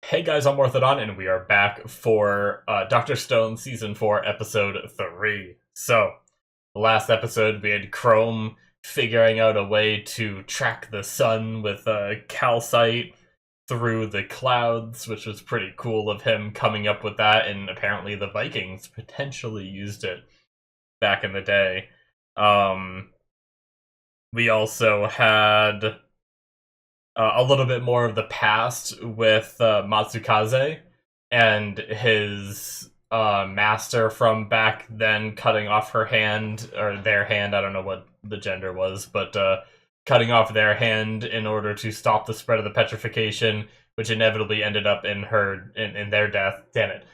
Hey guys, I'm Morthadon, and we are back for Doctor Stone Season 4, Episode 3. So, the last episode we had Chrome figuring out a way to track the sun with calcite through the clouds, which was pretty cool of him coming up with that, and apparently the Vikings potentially used it back in the day. Um, we also had a little bit more of the past with Matsukaze and his master from back then cutting off her hand, or their hand, I don't know what the gender was, but cutting off their hand in order to stop the spread of the petrification, which inevitably ended up in their death. Damn it.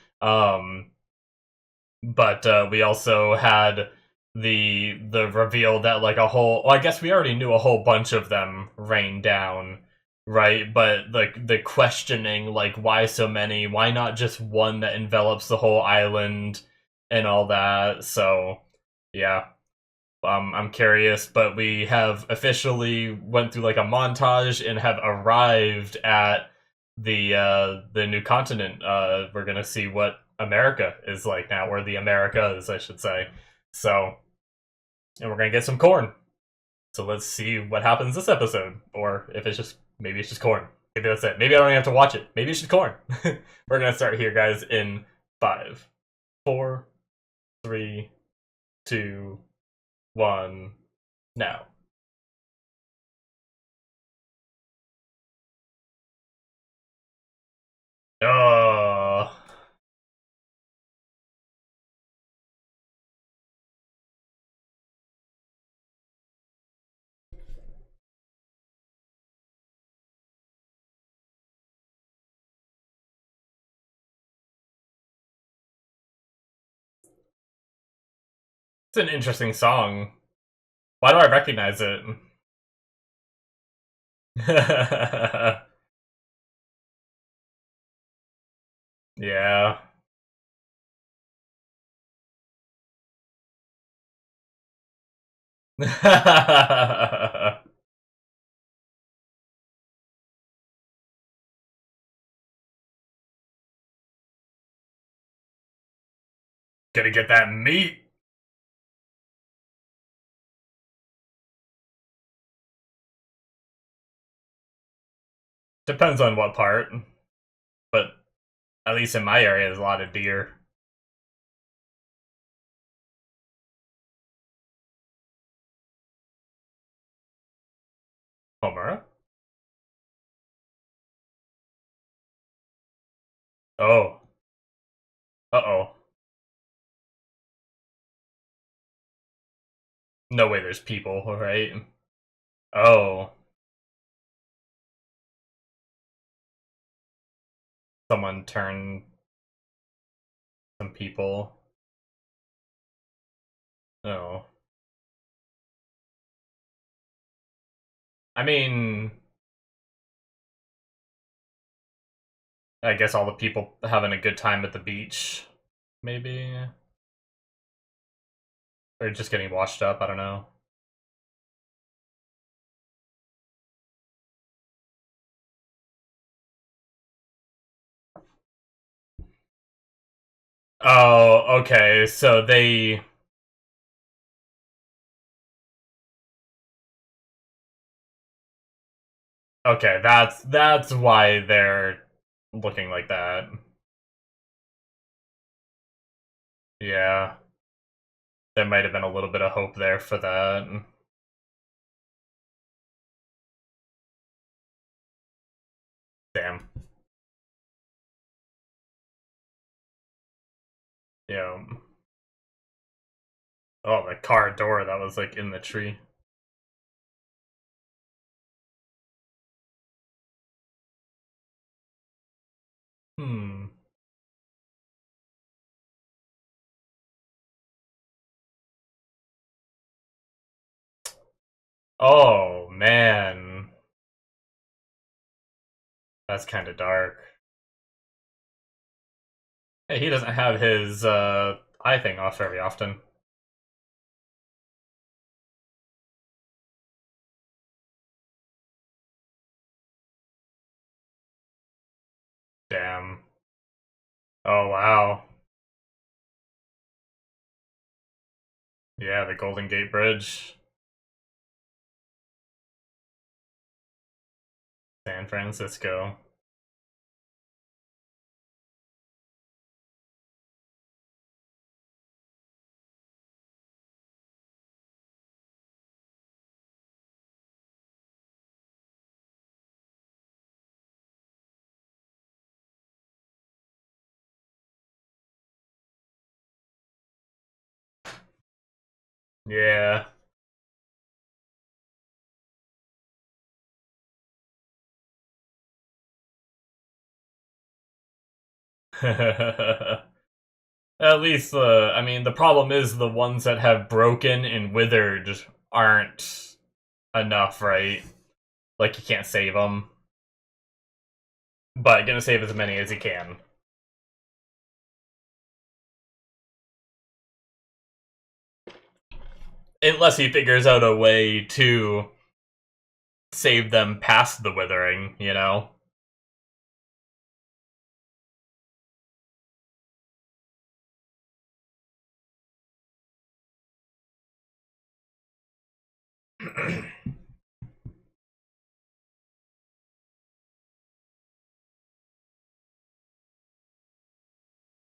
But we also had the reveal that like a whole, well, I guess we already knew a whole bunch of them rained down, right? But like the questioning, like why so many, why not just one that envelops the whole island and all that. So yeah, I'm curious, but we have officially went through like a montage and have arrived at the new continent. We're gonna see what America is like now, or the Americas, I should say. So, and we're gonna get some corn. So let's see what happens this episode, or if it's just maybe it's just corn. Maybe that's it. Maybe I don't even have to watch it. Maybe it's just corn. We're gonna start here, guys, in 5, 4, 3, 2, 1, now. Oh, it's an interesting song. Why do I recognize it? Yeah. Gonna get that meat. Depends on what part, but at least in my area, there's a lot of deer. Homura? Oh. Uh-oh. No way there's people, right? Oh. Someone turned some people. Oh. I mean, I guess all the people having a good time at the beach, maybe? Or just getting washed up, I don't know. Oh, okay, so they... Okay, that's why they're looking like that. Yeah, there might have been a little bit of hope there for that. Damn. Yeah. Oh, the car door that was like in the tree. Hmm. Oh man, that's kind of dark. Hey, he doesn't have his eye thing off very often. Damn. Oh, wow. Yeah, the Golden Gate Bridge. San Francisco. Yeah. At least I mean, the problem is the ones that have broken and withered aren't enough, right? Like, you can't save them. But gonna save as many as you can. Unless he figures out a way to save them past the withering, you know?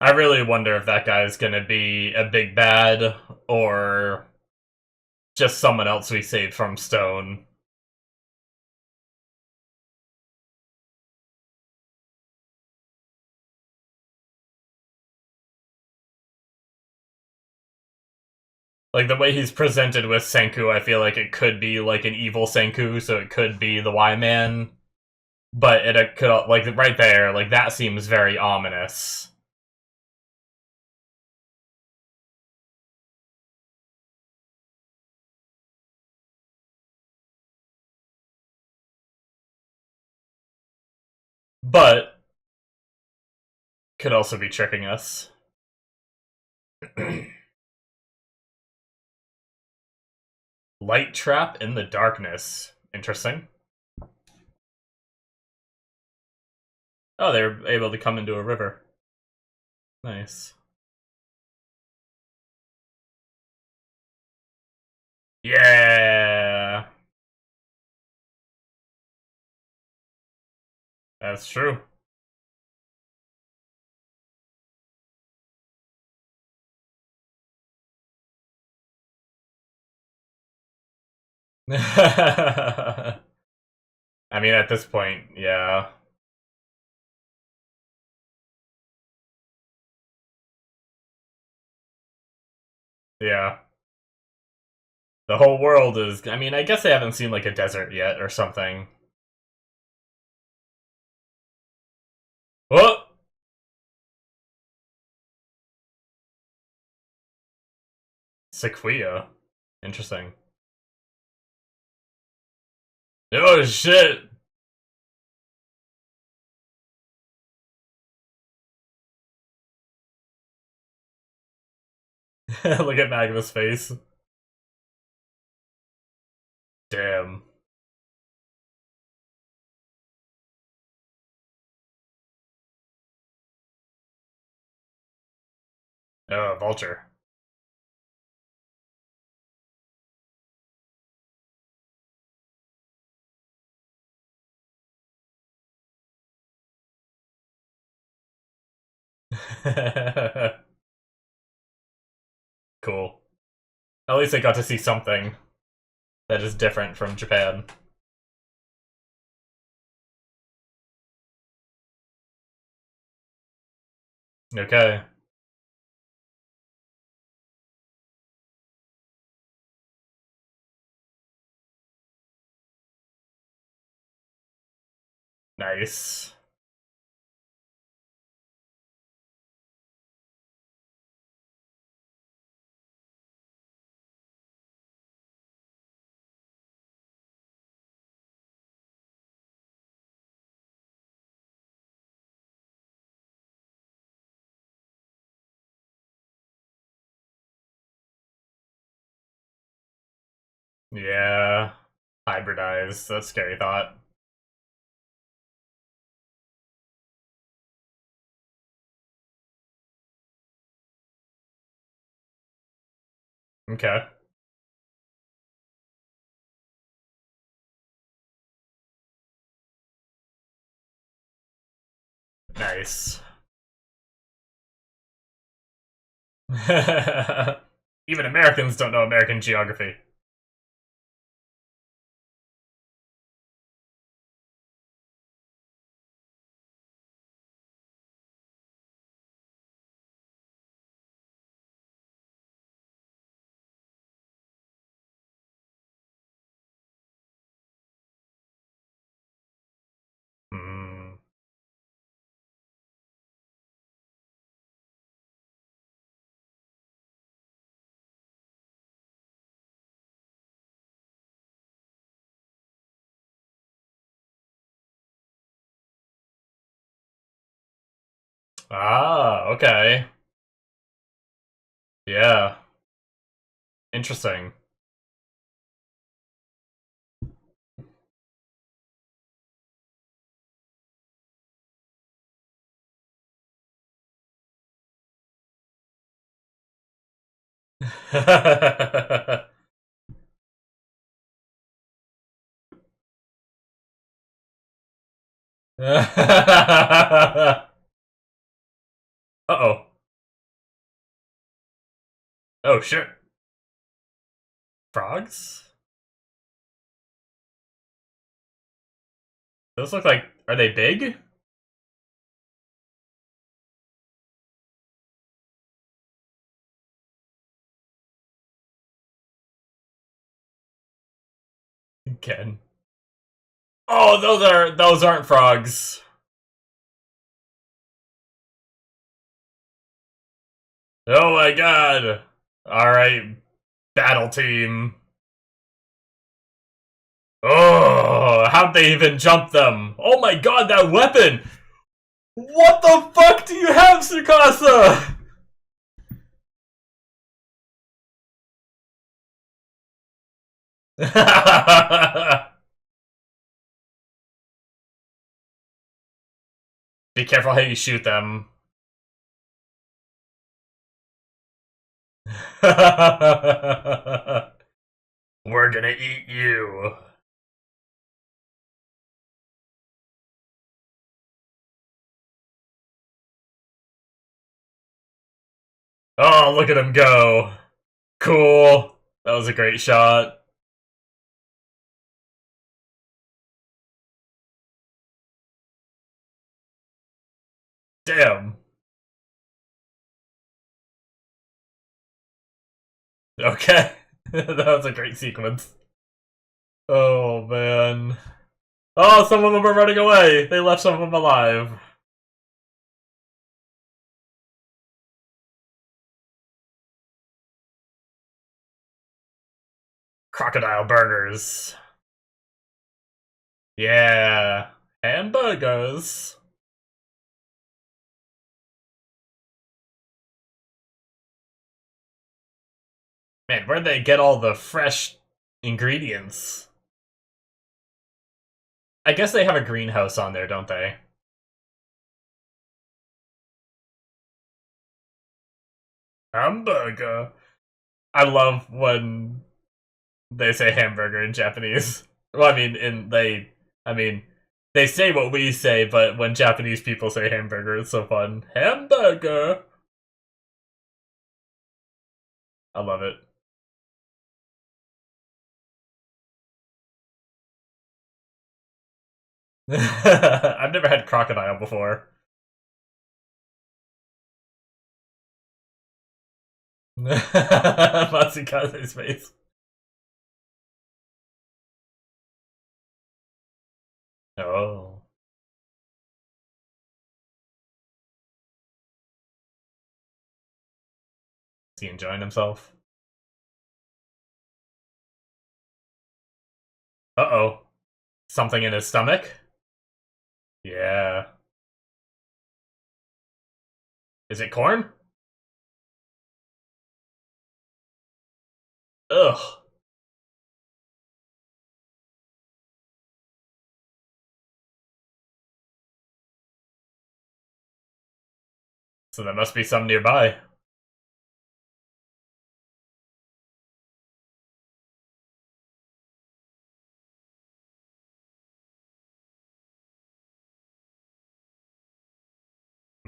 I really wonder if that guy's gonna be a big bad, or just someone else we saved from Stone. Like, the way he's presented with Senku, I feel like it could be, like, an evil Senku, so it could be the Y-Man. But it could, like, right there, like, that seems very ominous. But, could also be tricking us. Light trap in the darkness. Interesting. Oh, they're able to come into a river. Nice. Yeah! That's true. I mean, at this point, yeah. Yeah. The whole world is... I mean, I guess they haven't seen, like, a desert yet or something. Oh! Sequoia. Interesting. Oh, shit! Look at Magma's face. Damn. Oh, Vulture. Cool. At least I got to see something that is different from Japan. Okay. Nice. Yeah. Hybridize. That's a scary thought. Okay. Nice. Even Americans don't know American geography. Hmm. Ah, okay. Yeah. Interesting. Uh-oh. Oh, shit. Frogs? Those look like... Are they big? Again. Oh, those aren't frogs. Oh my god. Alright, battle team. Oh, how'd they even jump them? Oh my god, that weapon! What the fuck do you have, Sukasa? Be careful how you shoot them. We're gonna eat you. Oh, look at him go. Cool. That was a great shot. Damn. Okay. That was a great sequence. Oh, man. Oh, some of them are running away. They left some of them alive. Crocodile burgers. Yeah. Hamburgers. Man, where'd they get all the fresh ingredients? I guess they have a greenhouse on there, don't they? Hamburger. I love when they say hamburger in Japanese. Well, I mean, I mean, they say what we say, but when Japanese people say hamburger, it's so fun. Hamburger. I love it. I've never had crocodile before. Matsukaze's face. Oh. Is he enjoying himself? Uh-oh. Something in his stomach? Yeah. Is it corn? Ugh. So there must be some nearby.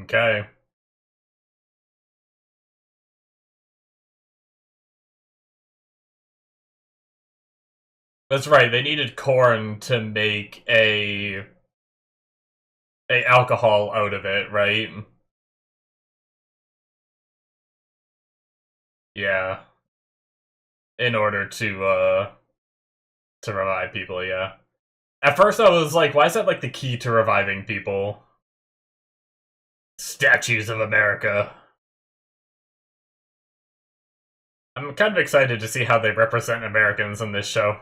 Okay. That's right, they needed corn to make a alcohol out of it, right? Yeah. In order to revive people, yeah. At first I was like, why is that like the key to reviving people? Statues of America. I'm kind of excited to see how they represent Americans in this show.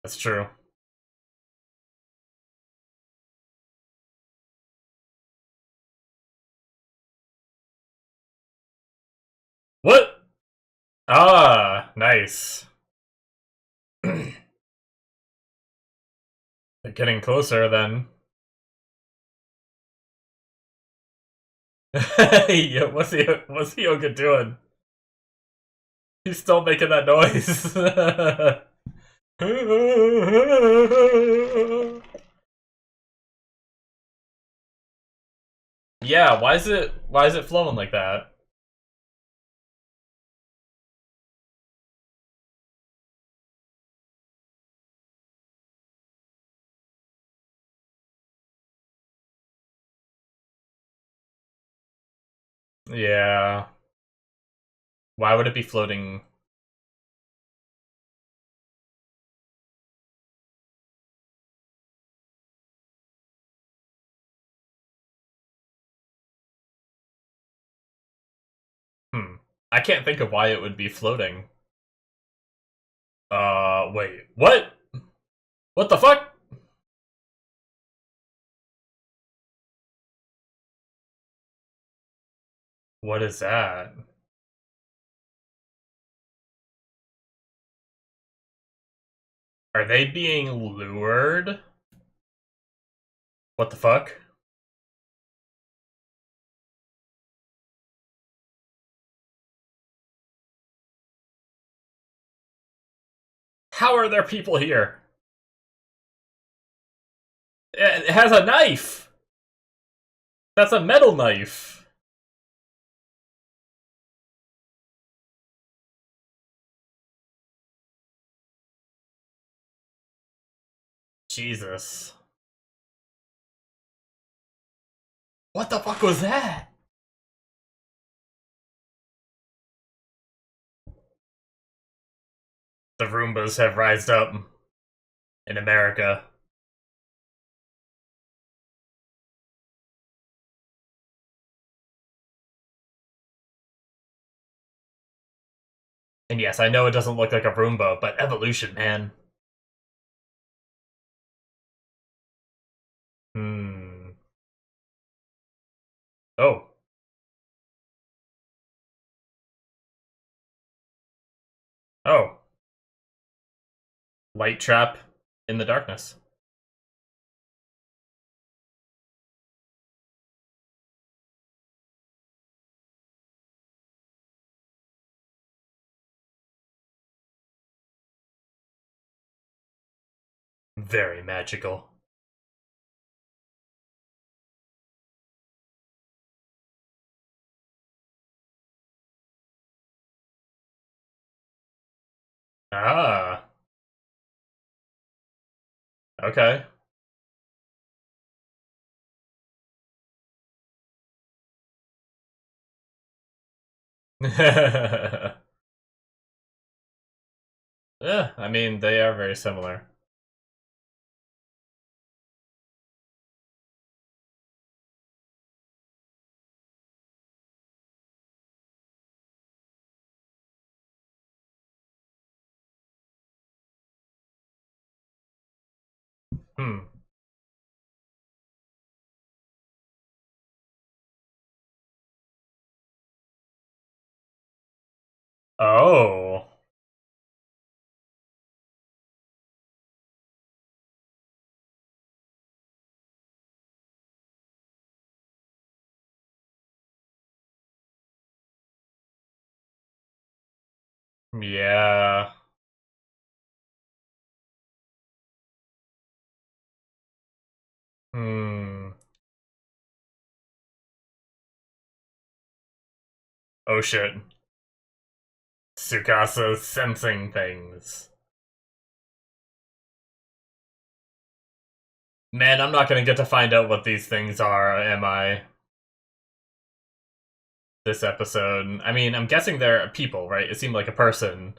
That's true. What? Ah, nice. They're getting closer then. Yeah, what's Yoga doing? He's still making that noise. Yeah, why is it flowing like that? Yeah. Why would it be floating? Hmm. I can't think of why it would be floating. Wait. What? What the fuck? What is that? Are they being lured? What the fuck? How are there people here? It has a knife! That's a metal knife! Jesus. What the fuck was that? The Roombas have rised up in America. And yes, I know it doesn't look like a Roomba, but evolution, man. Hmm. Oh. Oh. Light trap in the darkness. Very magical. Ah. Okay. Yeah, I mean, they are very similar. Hmm. Oh. Yeah. Hmm. Oh shit. Tsukasa's sensing things. Man, I'm not gonna get to find out what these things are, am I? This episode. I mean, I'm guessing they're people, right? It seemed like a person.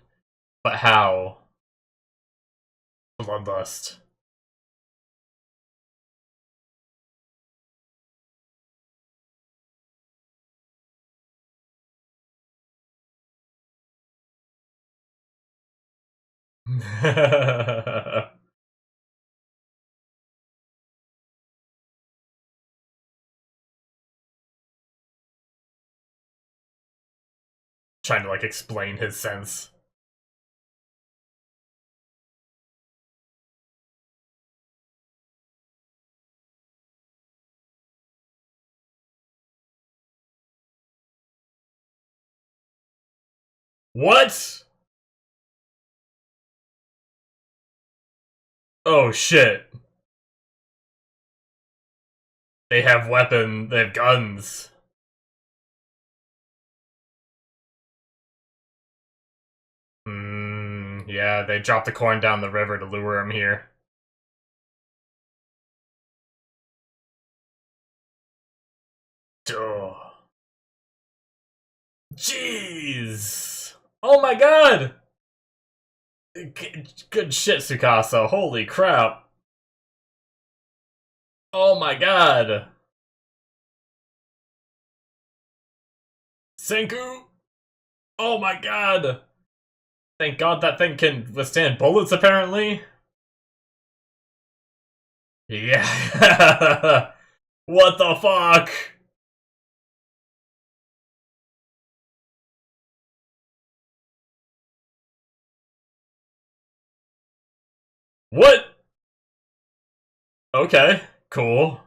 But how? Bloodlust. Trying to, like, explain his sense. What? Oh shit. They have they have guns. Yeah, they dropped the corn down the river to lure him here. Oh. Jeez! Oh my god! Good shit, Tsukasa. Holy crap. Oh my god. Senku! Oh my god! Thank god that thing can withstand bullets, apparently. Yeah. What the fuck? What? Okay, cool.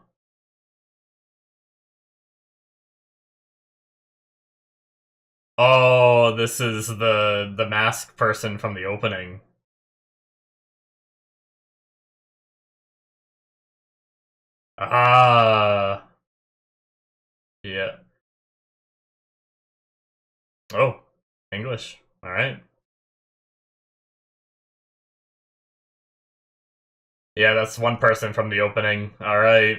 Oh, this is the mask person from the opening. Ah, yeah. Oh, English. All right. Yeah, that's one person from the opening. All right.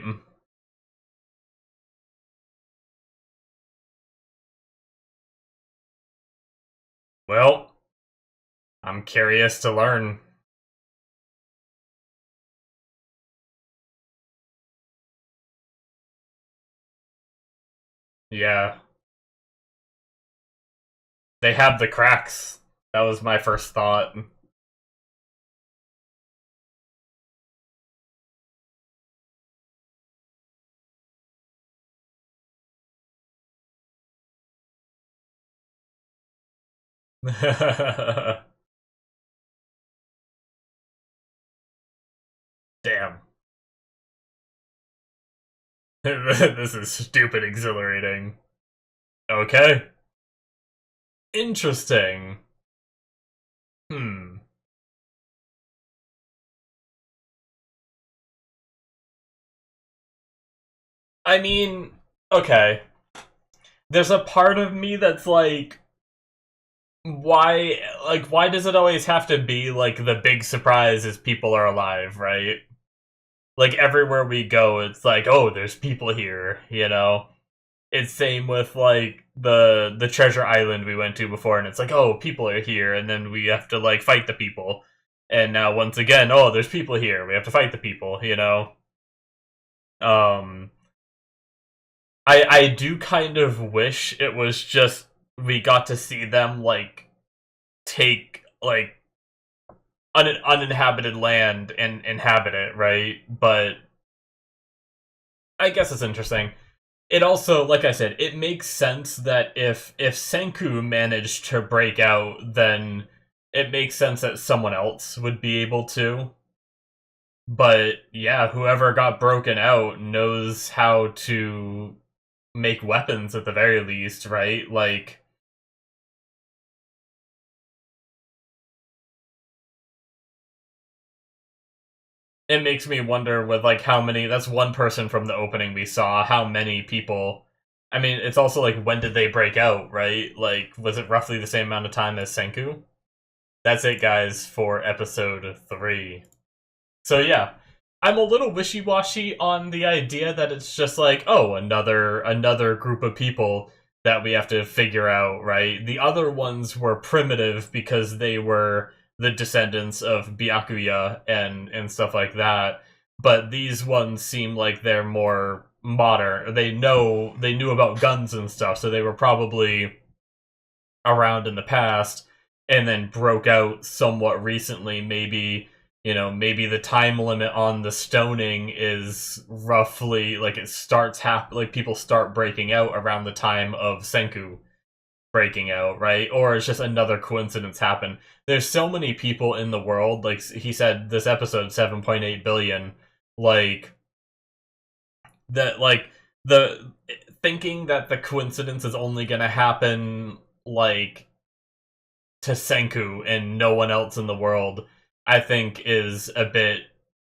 Well, I'm curious to learn. Yeah, they have the cracks. That was my first thought. Damn. This is stupid exhilarating. Okay. Interesting. Hmm. I mean, okay. There's a part of me that's like, why does it always have to be like the big surprise is people are alive, right? Like everywhere we go, it's like, oh, there's people here, you know? It's same with like the treasure island we went to before, and it's like, oh, people are here, and then we have to like fight the people. And now once again, oh, there's people here, we have to fight the people, you know? Um I do kind of wish it was just we got to see them like take like uninhabited land and inhabit it, right? But I guess it's interesting. It also, like I said, it makes sense that if Senku managed to break out, then it makes sense that someone else would be able to. But yeah, whoever got broken out knows how to make weapons at the very least, right? Like, it makes me wonder with like how many. That's one person from the opening we saw. How many people? I mean, it's also like when did they break out? Right? Like, was it roughly the same amount of time as Senku? That's it, guys, for episode 3. So yeah, I'm a little wishy-washy on the idea that it's just like, oh, another group of people that we have to figure out, right? The other ones were primitive because they were the descendants of Byakuya and stuff like that. But these ones seem like they're more modern. They knew about guns and stuff, so they were probably around in the past and then broke out somewhat recently. Maybe, maybe the time limit on the stoning is roughly like it starts like people start breaking out around the time of Senku breaking out, right? Or it's just another coincidence happen. There's so many people in the world, like he said this episode 7.8 billion, like that, like the thinking that the coincidence is only going to happen like to Senku and no one else in the world, I think is a bit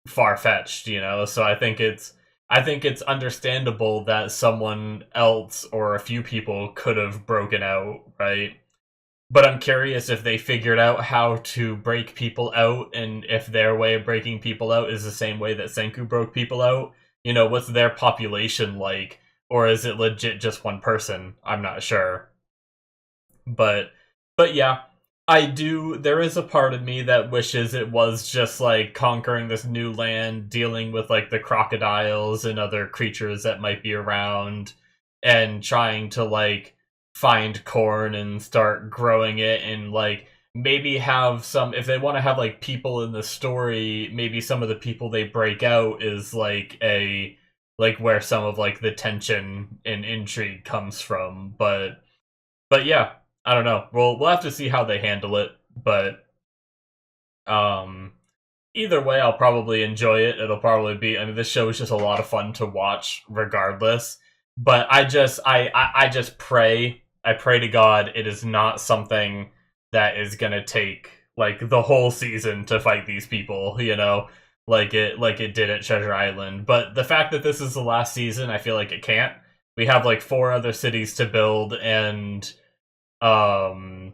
far fetched, So I think it's understandable that someone else or a few people could have broken out, right? But I'm curious if they figured out how to break people out and if their way of breaking people out is the same way that Senku broke people out. What's their population like? Or is it legit just one person? I'm not sure. But yeah, there is a part of me that wishes it was just like conquering this new land, dealing with like the crocodiles and other creatures that might be around, and trying to like find corn and start growing it, and like maybe have some, if they want to have like people in the story, maybe some of the people they break out is like where some of like the tension and intrigue comes from. But yeah, I don't know. We'll have to see how they handle it, but um either way I'll probably enjoy it. It'll probably be, I mean, this show is just a lot of fun to watch regardless. But I just I pray to God it is not something that is going to take like the whole season to fight these people, like it did at Treasure Island. But the fact that this is the last season, I feel like it can't. We have like 4 other cities to build um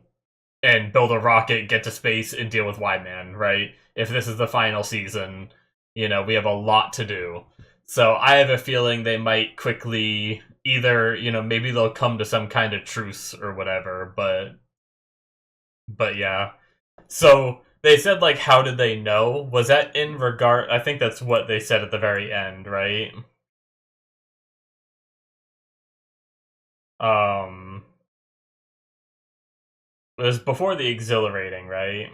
and build a rocket, get to space, and deal with Y-Man, right? If this is the final season, we have a lot to do. So I have a feeling they might quickly either, maybe they'll come to some kind of truce or whatever, but yeah. So they said like how did they know? Was that in regard, I think that's what they said at the very end, right? Um it was before the exhilarating, right?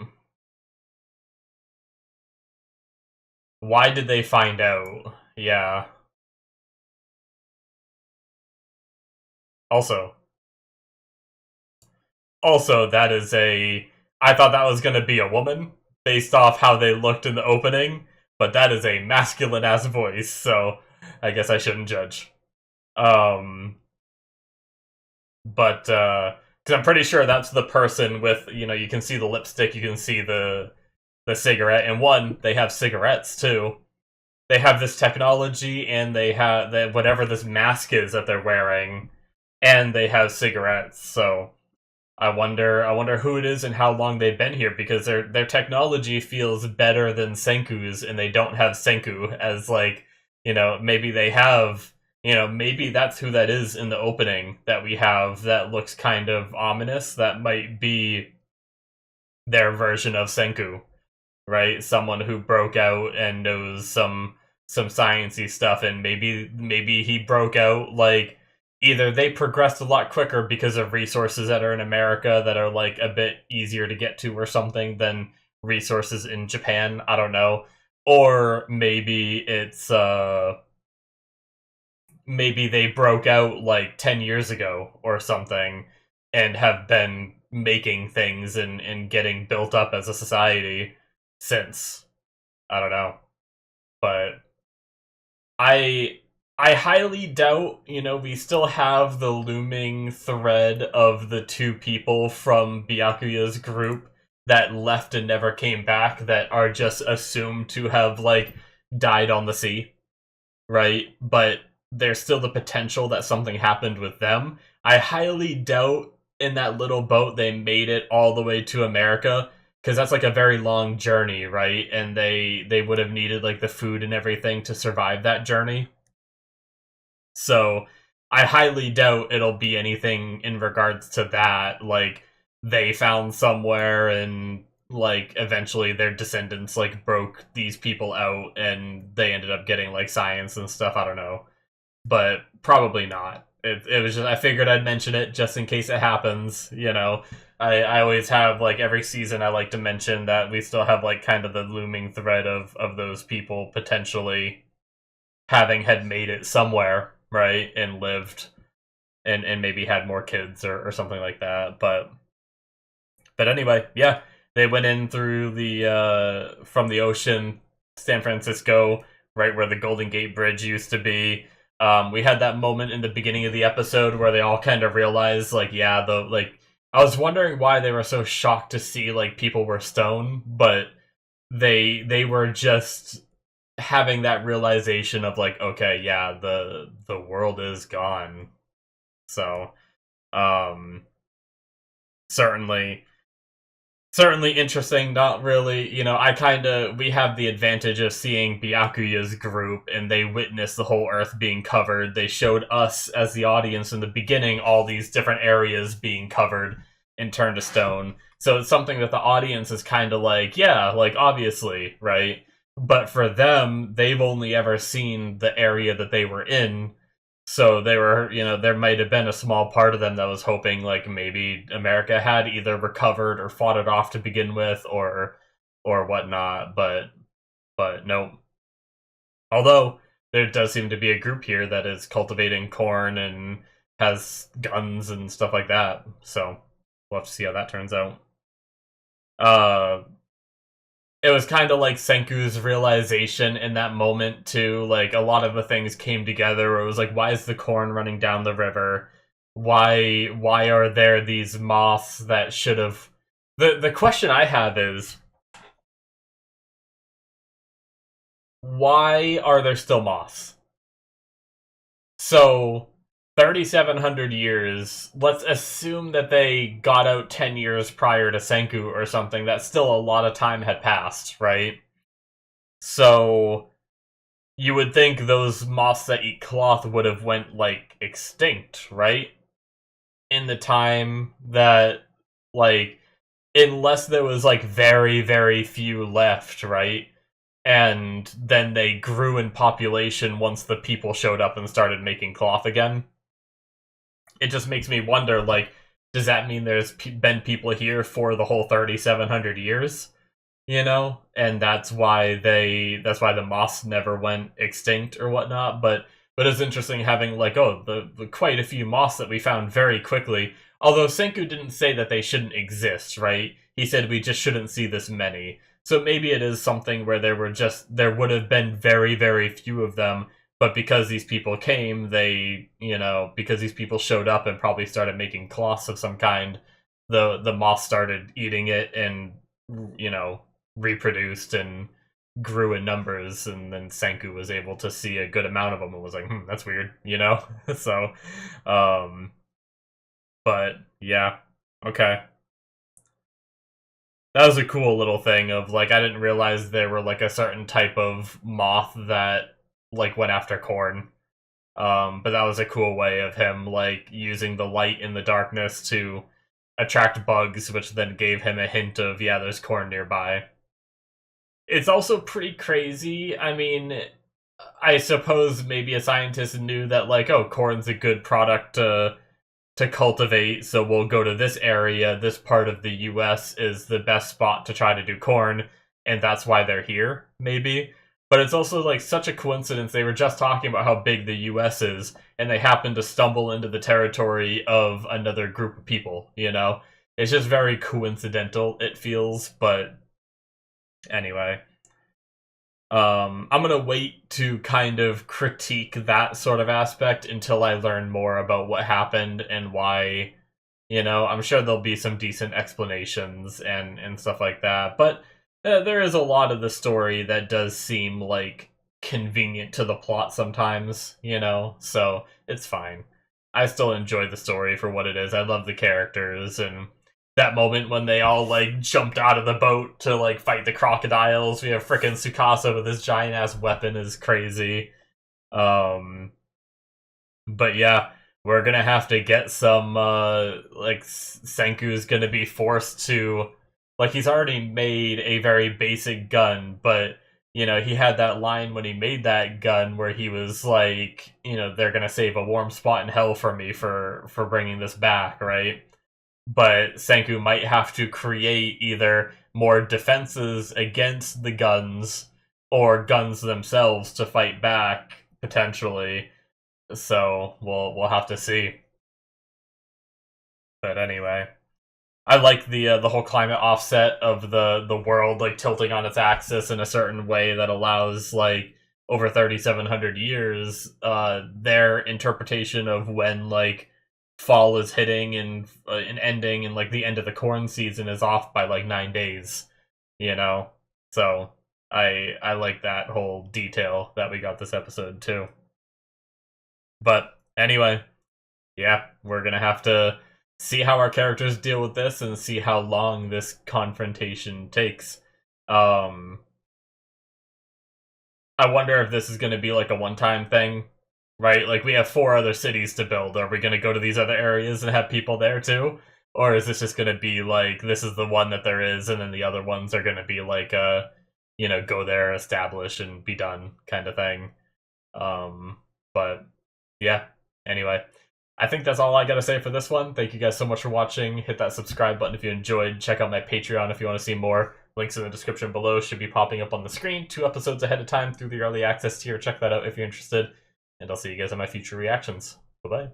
Why did they find out? Yeah. Also, that is a. I thought that was going to be a woman based off how they looked in the opening, but that is a masculine ass voice, so I guess I shouldn't judge. Um, but because I'm pretty sure that's the person with, you can see the lipstick, you can see the cigarette, and one, they have cigarettes too. They have this technology, and they have whatever this mask is that they're wearing, and they have cigarettes. So I wonder who it is and how long they've been here, because their technology feels better than Senku's, and they don't have Senku as like, maybe they have, maybe that's who that is in the opening that we have that looks kind of ominous. That might be their version of Senku, right? Someone who broke out and knows some sciencey stuff, and maybe he broke out like either they progressed a lot quicker because of resources that are in America that are like a bit easier to get to or something than resources in Japan. I don't know. Or maybe it's maybe they broke out like 10 years ago or something and have been making things and getting built up as a society since. I don't know. But I I highly doubt, we still have the looming thread of the 2 people from Byakuya's group that left and never came back that are just assumed to have, like, died on the sea, right? But there's still the potential that something happened with them. I highly doubt in that little boat they made it all the way to America, because that's like a very long journey, right? And they would have needed like the food and everything to survive that journey. So I highly doubt it'll be anything in regards to that. Like they found somewhere and like eventually their descendants like broke these people out and they ended up getting like science and stuff. I don't know, but probably not. It was just I figured I'd mention it just in case it happens. You know, I always have like every season I like to mention that we still have like kind of the looming threat of those people potentially having had made it somewhere, right, and lived and maybe had more kids or something like that. But anyway, yeah, they went in through the from the ocean, San Francisco, right where the Golden Gate Bridge used to be. We had that moment in the beginning of the episode where they all kind of realized, like, yeah, the like. I was wondering why they were so shocked to see like people were stoned, but they were just having that realization of like, okay, yeah, the world is gone. So, um, certainly certainly interesting. Not really, you know. I kind of we have the advantage of seeing Byakuya's group, and they witnessed the whole Earth being covered. They showed us as the audience in the beginning all these different areas being covered and turned to stone. So it's something that the audience is kind of like, yeah, like obviously, right? But for them, they've only ever seen the area that they were in, so they were, you know, there might have been a small part of them that was hoping like maybe America had either recovered or fought it off to begin with or whatnot, but no. Although there does seem to be a group here that is cultivating corn and has guns and stuff like that. So we'll have to see how that turns out. Uh it was kind of like Senku's realization in that moment too. Like a lot of the things came together. Where it was like, why is the corn running down the river? Why are there these moths that should have? The question I have is, why are there still moths? So 3,700 years. Let's assume that they got out 10 years prior to Senku or something. That's still a lot of time had passed, right? So you would think those moths that eat cloth would have went like extinct, right? In the time that like unless there was like very few left, right? And then they grew in population once the people showed up and started making cloth again. It just makes me wonder like does that mean there's been people here for the whole 3,700 years? You know, and that's why the moths never went extinct or whatnot. But it's interesting having like the quite a few moths that we found very quickly. Although Senku didn't say that they shouldn't exist, right? He said we just shouldn't see this many. So maybe it is something where there would have been very few of them, but because these people came, they, you know, because these people showed up and probably started making cloths of some kind, the moths started eating it and, you know, reproduced and grew in numbers, and then Senku was able to see a good amount of them and was like, that's weird, you know? So, um, but yeah, okay. That was a cool little thing of like, I didn't realize there were like a certain type of moth that like went after corn. But that was a cool way of him like using the light in the darkness to attract bugs, which then gave him a hint of, yeah, there's corn nearby. It's also pretty crazy. I mean, I suppose maybe a scientist knew that like, oh, corn's a good product to cultivate, so we'll go to this area. This part of the US is the best spot to try to do corn, and that's why they're here, maybe. But it's also like such a coincidence. They were just talking about how big the US is, and they happened to stumble into the territory of another group of people, you know? It's just very coincidental, it feels, but anyway. I'm gonna wait to kind of critique that sort of aspect until I learn more about what happened and why. You know, I'm sure there'll be some decent explanations and stuff like that. But there is a lot of the story that does seem like convenient to the plot sometimes, you know? So it's fine. I still enjoy the story for what it is. I love the characters, and that moment when they all like jumped out of the boat to like fight the crocodiles. We have frickin' Tsukasa with his giant ass weapon is crazy. Um but yeah, we're gonna have to get some like Senku's gonna be forced to, like, he's already made a very basic gun, but you know, he had that line when he made that gun where he was like, you know, they're gonna save a warm spot in hell for me for bringing this back, right? But Senku might have to create either more defenses against the guns or guns themselves to fight back potentially. So we'll have to see. But anyway, I like the whole climate offset of the world like tilting on its axis in a certain way that allows like over 3,700 years their interpretation of when like fall is hitting and ending, and like the end of the corn season is off by like 9 days, you know. So I like that whole detail that we got this episode too. But anyway, yeah, we're gonna have to see how our characters deal with this and see how long this confrontation takes. Um, I wonder if this is gonna be like a one-time thing, right? Like, we have 4 other cities to build. Are we gonna go to these other areas and have people there too? Or is this just gonna be like, this is the one that there is, and then the other ones are gonna be like, you know, go there, establish, and be done kind of thing? But yeah, anyway. I think that's all I gotta say for this one. Thank you guys so much for watching. Hit that subscribe button if you enjoyed. Check out my Patreon if you want to see more. Links in the description below should be popping up on the screen 2 episodes ahead of time through the early access tier. Check that out if you're interested. And I'll see you guys in my future reactions. Bye-bye.